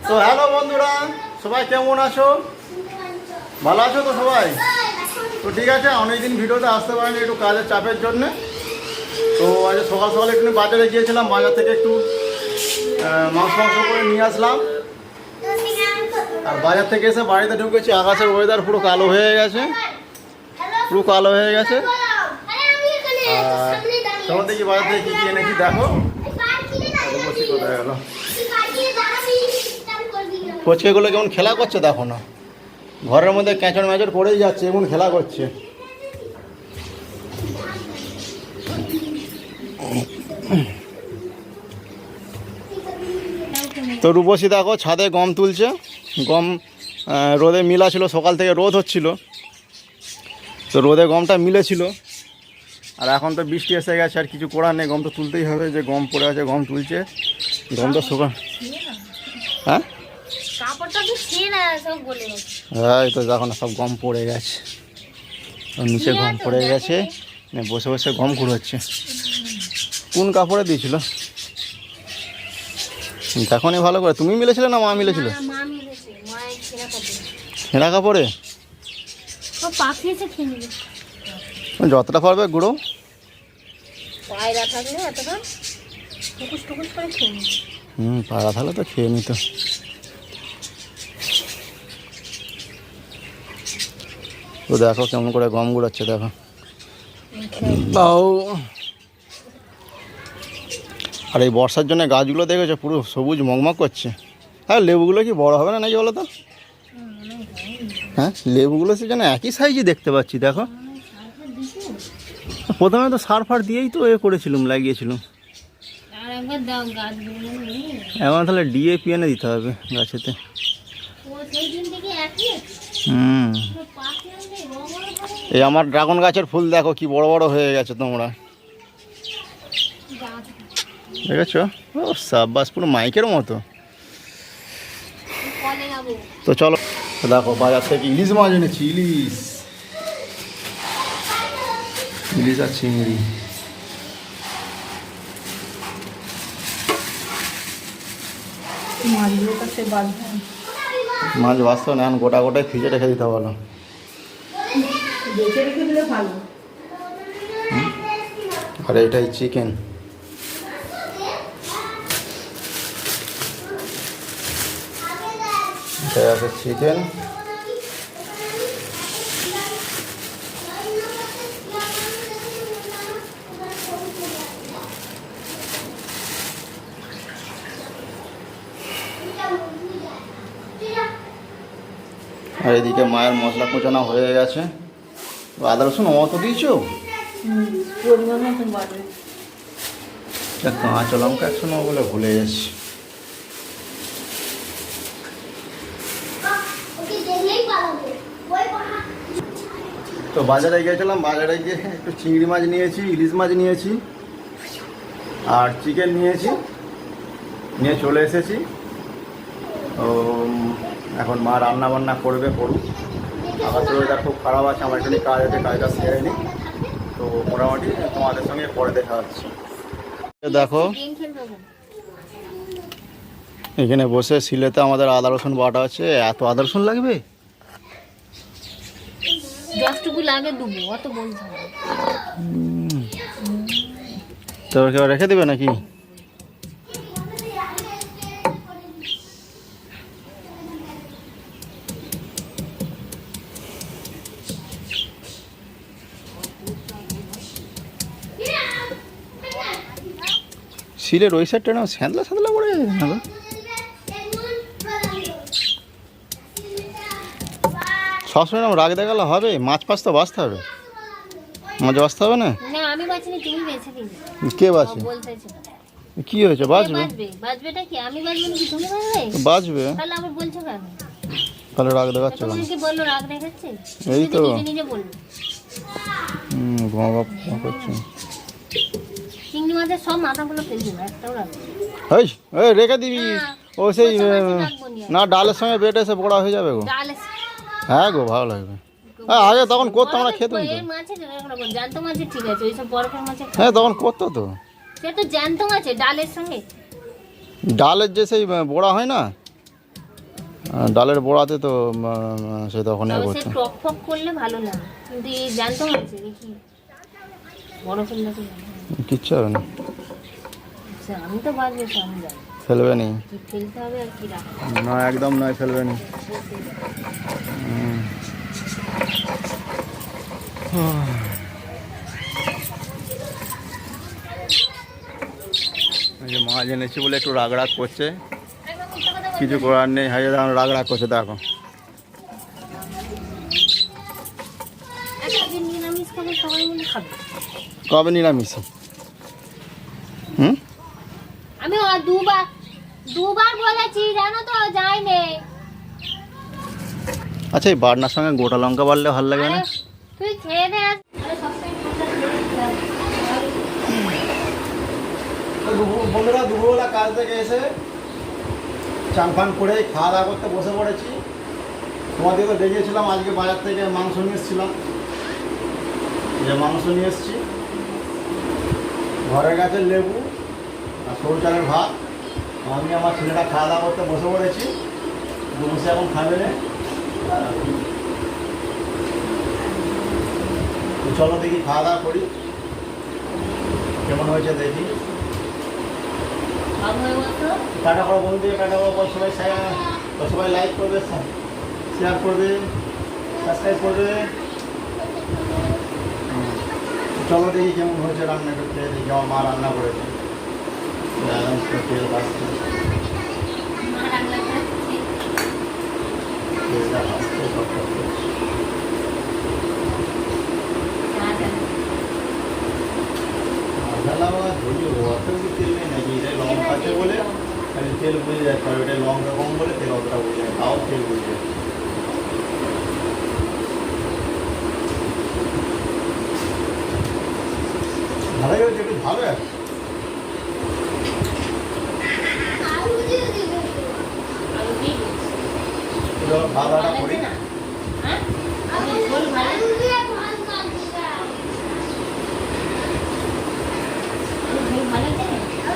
তো হ্যালো বন্ধুরা, সবাই কেমন আছো? ভালো আছো তো সবাই? তো ঠিক আছে, অনেকদিন ভিডিওতে আসতে পারিনি একটু কাজের চাপের জন্যে। তো আজ সকাল সকাল একটু বাজারে গিয়েছিলাম, বাজার থেকে একটু মাংস করে নিয়ে আসলাম। আর বাজার থেকে এসে বাড়িতে ঢুকেছি, আকাশের ওয়েদার পুরো কালো হয়ে গেছে, পুরো কালো হয়ে গেছে। আর তোমার দেখি বাজার থেকে কী কী এনেছি দেখো। কোথায় গেল ফচকেগুলো কেমন খেলা করছে দেখো না, ঘরের মধ্যে ক্যাঁচড় ম্যাচড় করেই যাচ্ছে, এমন খেলা করছে। তো রূপসী দেখো ছাদে গম তুলছে, গম রোদে মিলা ছিল, সকাল থেকে রোদ হচ্ছিল, তো রোদে গমটা মিলেছিল। আর এখন তো বৃষ্টি এসে গেছে, আর কিছু করার নেই, গম তো তুলতেই হবে, যে গম পড়ে আছে গম তুলছে। গম তো শুকান, হ্যাঁ এই তো দেখো না, সব গম পড়ে গেছে, নিচে গম পড়ে গেছে, বসে বসে গম কুড়োচ্ছে। কোন কাপড়ে দিয়েছিল দেখনি ভালো করে? তুমি মিলেছিলে না মা মিলেছিল? ছেঁড়া কাপড়ে যতটা পারবে গুঁড়ো, পায়রা থাকলে তো খেয়ে নিত। তো দেখো কেমন করে গম গুড়াচ্ছে, দেখো বাউ। আর এই বর্ষার জন্য গাছগুলো দেখেছো পুরো সবুজ মগমগ করছে। হ্যাঁ, লেবুগুলো কি বড় হবে না নাকি বলো তো? হ্যাঁ, লেবুগুলো সে যেন একই সাইজই দেখতে পাচ্ছি, দেখো। প্রথমে তো সার ফার দিয়েই তো করেছিলাম, লাগিয়েছিলাম। এখন তাহলে ডিএপি এনে দিতে হবে গাছেতে। এই আমার ড্রাগন গাছের ফুল দেখো কি বড় বড় হয়ে গেছে, তোমরা দেখেছো? ও সাব্বাস, পুরো মাইকের মতো। তো চলো দেখো, বাজার থেকে ইলিশ মাছ এনেছি, ইলিশ আর চিংড়ি। মাছ বাঁচতে না, এখন গোটা গোটায় ফ্রিজে রেখে দিতে বলো। আর এটাই চিকেন, এটাই আছে চিকেন। আর এদিকে মায়ের মশলা কোচানো হয়ে গেছে। আদা রসুন অত দিয়েছো? কাঁচা লঙ্কা একশো নেবো বলে ভুলে গেছি। তো বাজারে গিয়েছিলাম, বাজারে গিয়ে একটু চিংড়ি মাছ নিয়েছি, ইলিশ মাছ নিয়েছি, আর চিকেন নিয়েছি, নিয়ে চলে এসেছি। তো এখন মা রান্না বান্না করবে, করুক। আমার শরীরটা খুব খারাপ আছে, আমার এখানে কাজ আছে, কাজটা সেরে নিই। তো মোটামুটি তোমাদের সঙ্গে পরে দেখা হচ্ছে। দেখো এখানে বসে শিলেতে আমাদের আদা রসুন বাটা আছে। এত আদা রসুন লাগবে? তো কেউ রেখে দেবে নাকি? শিলের ওই সাইডটা না স্যাঁতলা স্যাঁতলা পড়ে যাবে না? সবসময় এরকম রাগ দেখালে হবে? মাছ ফাছ তো বাঁচতে হবে, মাছ বাঁচতে হবে না? কে বাঁচে? কি হয়েছে? বাঁচবে, বাঁচবে। তাহলে রাগ দেখাচ্ছে কেন? এই তো করছে। রেখে দিবি, ও সেই না ডালের সঙ্গে বেটে এসে বড়া হয়ে যাবে গো। হ্যাঁ গো, ভালো লাগবে। হ্যাঁ আগে তখন করতো, আমরা খেতাম তো। হ্যাঁ তখন করতো তো, ডালের যে সেই বড়া হয় না, ডালের বড়াতে তো সে তখন ইয়ে তবে সে করছে। টক ফক করলে ভালো লাগে, কিন্তু এই জানতো আছে দেখি বড় ফেললে তো ভালো হয়। কিচ্ছু হবে না, আচ্ছা, আমি তো বাজবে তো আমি জানি ফেলবে নি। কি ফেলতে হবে আর কি রাখতে না একদম নয়, ফেলবে নি। এই যে মাছ এনেছি বলে একটু রাগ রাগ করছে, কিছু করার নেই। হাজার রাগ রাগ করছে দেখো। একটা দিন নিরামিষ খাবে, সবাই মিলে খাবে। কবে নিরামিষ? হুম, আমি দুবার বলেছি জানো তো, যাইনি। আচ্ছা এই বাটনার সঙ্গে গোটা লঙ্কা বাড়লে ভালো লাগে না? আরে, তুই খেয়ে নে। আরে সবটাই বন্ধুরা দুপুরবেলা কাজ থেকে এসে চান ফান করে খাওয়া দাওয়া করতে বসে পড়েছি। তোমাদেরকে দেখিয়েছিলাম আজকে বাজার থেকে মাংস নিয়ে এসেছিলাম, যে মাংস নিয়ে এসেছি, ঘরের গাছের লেবু আর সরু চালের ভাত। আমি আমার ছেলেটা খাওয়া দাওয়া করতে বসে পড়েছি, বসে এখন খাবে না। তো চলো দেখি খাওয়া দাওয়া করি, কেমন হয়েছে দেখি। টাটা করো বন্ধু, টাটা করো, সবাই সবাই লাইক করবে, শেয়ার করবে, সাবস্ক্রাইব করবে। চলো দেখি কেমন হয়েছে রান্না করতে, দেখি আমার মা রান্না করেছে। তেল ভাজছে, তেলটা ভাজছে, সব করছে। তেল নেই নাকি, এটাই লং আছে বলে খালি তেল বুঝে যায়, ওইটাই লঙ্কা কম বলে তেল অতটা বুঝে যায়, তাও তেল বুঝে যায়। ভালো হয়েছে, একটু ভালো আছে। খাওয়া দাওয়াটা করি।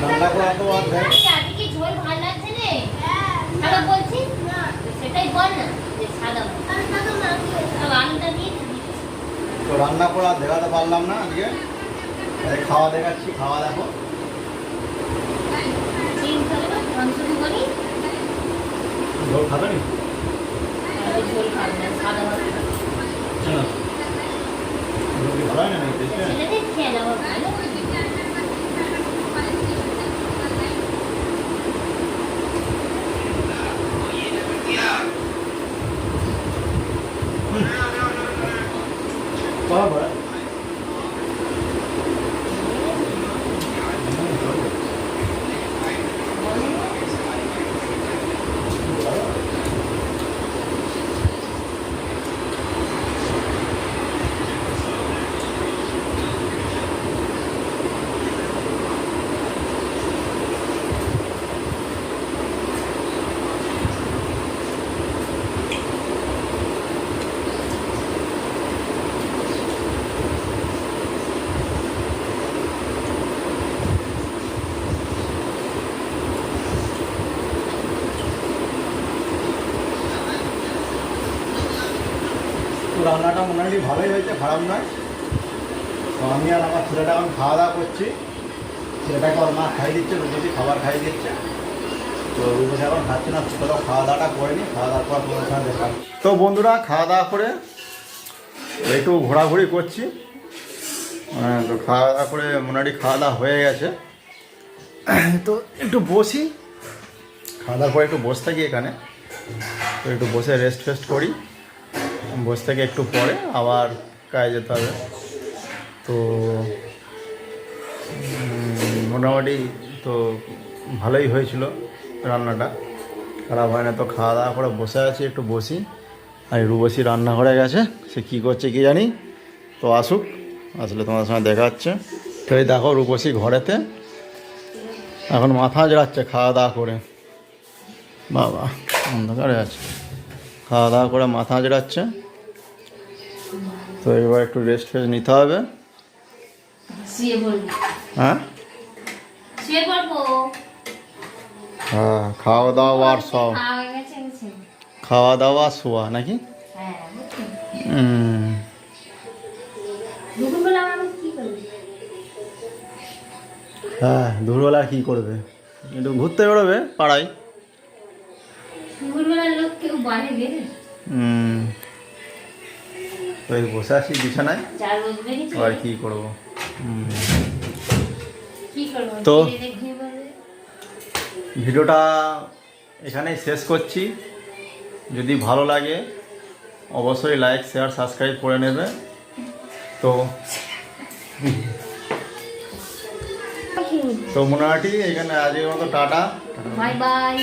রান্না করা তো আর দেখ, তো রান্না করা দেখাতে পারলাম না আজকে, খাওয়া দেখাচ্ছি, খাওয়া দেখো। ঝোল খাবে নি? ঝোল খাবে না, সাদা ভাত খাবে। ভালো হয় না নাকি? ছেলেদের খেয়ে নেওয়া ভালো। বরাবর রান্নাটা মোটামুটি ভালোই হয়েছে, খারাপ নয়। তো আমি আর আমার ছেলেটা এখন খাওয়া দাওয়া করছি, ছেলেটাকে ওর মা খাইয়ে দিচ্ছে, রুপসি খাবার খাইয়ে দিচ্ছে। তো রুপসি এখন খাচ্ছে না, ছোটো খাওয়া দাওয়াটা করেনি, খাওয়া দাওয়ার পর তোমার সঙ্গে দেখা। তো বন্ধুরা খাওয়া দাওয়া করে একটু ঘোরাঘুরি করছি, তো খাওয়া দাওয়া করে মোটামুটি খাওয়া দাওয়া হয়ে গেছে। তো একটু বসি, খাওয়া দাওয়ার পরে একটু বসে থাকি এখানে, তো একটু বসে রেস্ট ফেস্ট করি, বসে থেকে একটু পরে আবার কাজে যেতে হবে। তো মোটামুটি তো ভালোই হয়েছিল রান্নাটা, খারাপ হয় না। তো খাওয়া দাওয়া করে বসে আছি, একটু বসি। আর রুবসী রান্নাঘরে গেছে, সে কী করছে কি জানি। তো আসুক, আসলে তোমাদের সঙ্গে দেখা হচ্ছে। তো এই দেখো রূপসী ঘরেতে এখন মাথা জড়াচ্ছে খাওয়া দাওয়া করে, বাবা অন্ধকারে আছে, খাওয়া দাওয়া করে মাথা জড়াচ্ছে। তো এবার একটু রেস্ট ফেস্ট নিতে হবে। হ্যাঁ হ্যাঁ, খাওয়া দাওয়া আর সব খাওয়া দাওয়া শোয়া নাকি? হ্যাঁ বুঝছেন? হুম। দুপুরবেলা আমার কি করবে? হ্যাঁ, দুপুরবেলা আর কী করবে? একটু ঘুরতে বেরোবে পাড়ায়। দুপুরবেলার লোক কেউ বাইরে বেরে হুম। তো এই বসে আছি বিছানায়, যা রোজ বেরিয়েছে আর কী করবো? হুম। কি করবো? তো খেয়ে ঘুমিয়ে পড়বে। ভিডিওটা এখানেই শেষ করছি। যদি ভালো লাগে অবশ্যই লাইক শেয়ার সাবস্ক্রাইব করে নেবে। তো তো মোটামুটি এখানে আজকের মতো টাটা। বাই বাই,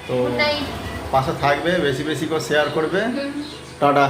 তো গুড নাইট। পাশে থাকবে, বেশি বেশি করে শেয়ার করবে। টাটা।